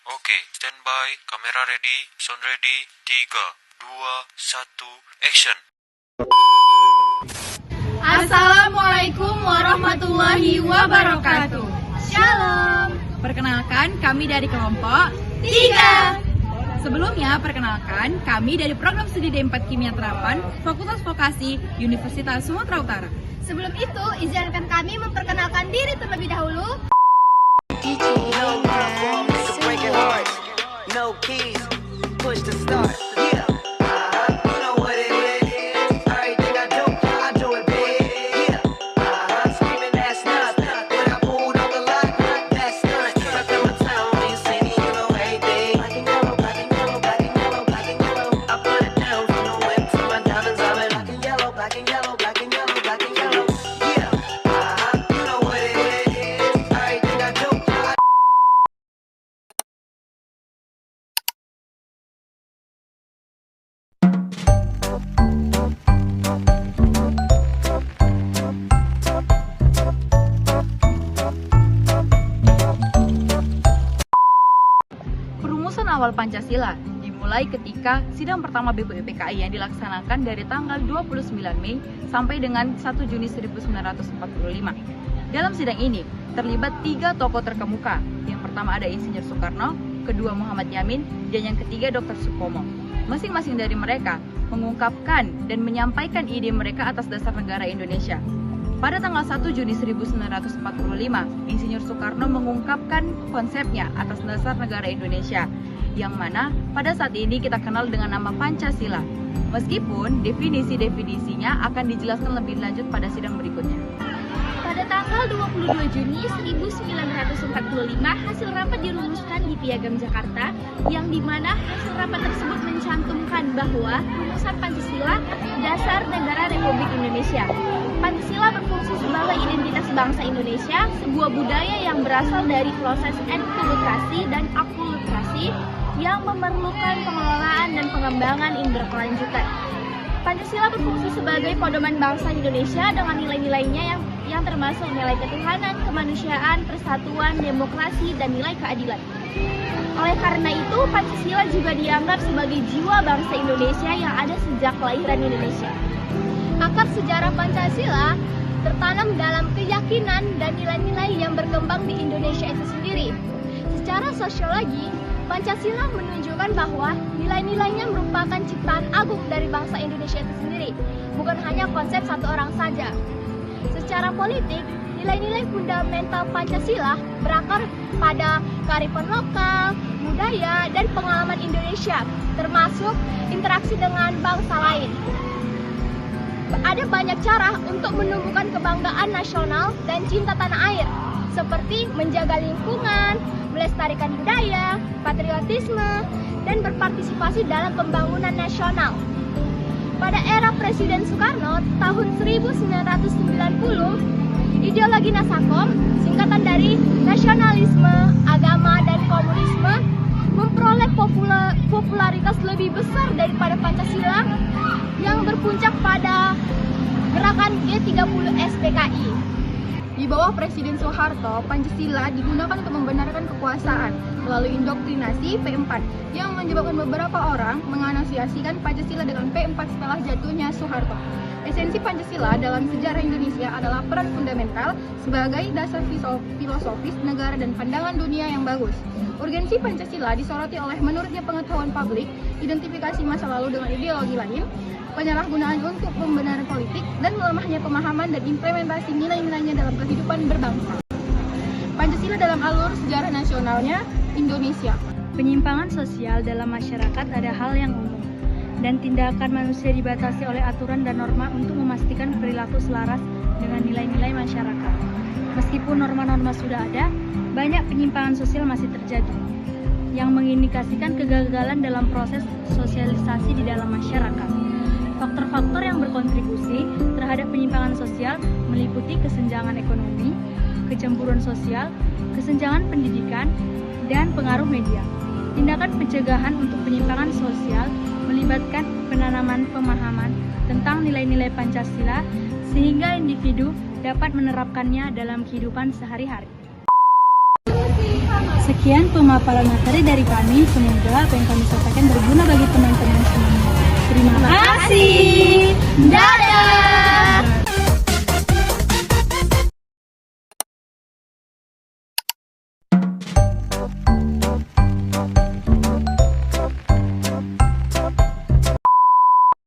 Oke, standby, kamera ready, sound ready, 3, 2, 1, action. Assalamualaikum warahmatullahi wabarakatuh. Shalom. Perkenalkan, kami dari kelompok 3. Sebelumnya, perkenalkan, kami dari program studi D4 Kimia Terapan, Fakultas Vokasi, Universitas Sumatera Utara. Sebelum itu, izinkan kami memperkenalkan diri terlebih dahulu. No keys, push to start. Perumusan awal Pancasila dimulai ketika sidang pertama BPUPKI yang dilaksanakan dari tanggal 29 Mei sampai dengan 1 Juni 1945. Dalam sidang ini terlibat 3 tokoh terkemuka. Yang pertama ada Insinyur Soekarno, kedua Muhammad Yamin, dan yang ketiga Dr. Supomo. Masing-masing dari mereka mengungkapkan dan menyampaikan ide mereka atas dasar negara Indonesia. Pada tanggal 1 Juni 1945, Insinyur Soekarno mengungkapkan konsepnya atas dasar negara Indonesia, yang mana pada saat ini kita kenal dengan nama Pancasila. Meskipun definisi-definisinya akan dijelaskan lebih lanjut pada sidang berikutnya. Pada tanggal 22 Juni 1945, hasil rapat dirumuskan di Piagam Jakarta, yang dimana hasil rapat tersebut mencantumkan bahwa rumusan Pancasila dasar negara Republik Indonesia. Pancasila berfungsi sebagai identitas bangsa Indonesia, sebuah budaya yang berasal dari proses enkulturasi dan akulturasi yang memerlukan pengelolaan dan pengembangan yang berkelanjutan. Pancasila berfungsi sebagai pedoman bangsa Indonesia dengan nilai-nilainya yang termasuk nilai ketuhanan, kemanusiaan, persatuan, demokrasi, dan nilai keadilan. Oleh karena itu, Pancasila juga dianggap sebagai jiwa bangsa Indonesia yang ada sejak kelahiran Indonesia. Akar sejarah Pancasila tertanam dalam keyakinan dan nilai-nilai yang berkembang di Indonesia itu sendiri. Secara sosiologi, Pancasila menunjukkan bahwa nilai-nilainya merupakan ciptaan agung dari bangsa Indonesia itu sendiri, bukan hanya konsep satu orang saja. Secara politik, nilai-nilai fundamental Pancasila berakar pada kearifan lokal, budaya, dan pengalaman Indonesia, termasuk interaksi dengan bangsa lain. Ada banyak cara untuk menumbuhkan kebanggaan nasional dan cinta tanah air, seperti menjaga lingkungan, melestarikan budaya, patriotisme, dan berpartisipasi dalam pembangunan nasional. Pada era Presiden Soekarno tahun 1990, ideologi Nasakom, singkatan dari nasionalisme, agama, dan komunisme, memperoleh popularitas lebih besar daripada Pancasila yang berpuncak pada gerakan G30 SPKI. Di bawah Presiden Soeharto, Pancasila digunakan untuk membenarkan kekuasaan melalui indoktrinasi P4 yang menyebabkan beberapa orang menganaliasikan Pancasila dengan P4 setelah jatuhnya Soeharto. Esensi Pancasila dalam sejarah Indonesia adalah peran fundamental sebagai dasar filosofis negara dan pandangan dunia yang bagus. Urgensi Pancasila disoroti oleh menurutnya pengetahuan publik, identifikasi masa lalu dengan ideologi lain, penyalahgunaan untuk pembenaran politik, dan melemahnya pemahaman dan implementasi nilai-nilainya dalam kehidupan berbangsa. Pancasila dalam alur sejarah nasionalnya Indonesia. Penyimpangan sosial dalam masyarakat ada hal yang umum, dan tindakan manusia dibatasi oleh aturan dan norma untuk memastikan perilaku selaras dengan nilai-nilai masyarakat. Meskipun norma-norma sudah ada, banyak penyimpangan sosial masih terjadi, yang mengindikasikan kegagalan dalam proses sosialisasi di dalam masyarakat. Faktor-faktor yang berkontribusi terhadap penyimpangan sosial meliputi kesenjangan ekonomi, kecemburuan sosial, kesenjangan pendidikan, dan pengaruh media. Tindakan pencegahan untuk penyimpangan sosial melibatkan penanaman pemahaman tentang nilai-nilai Pancasila sehingga individu dapat menerapkannya dalam kehidupan sehari-hari. Sekian pemaparan materi dari kami. Semoga apa yang kami sampaikan berguna bagi teman-teman semuanya. Terima kasih. Dadah!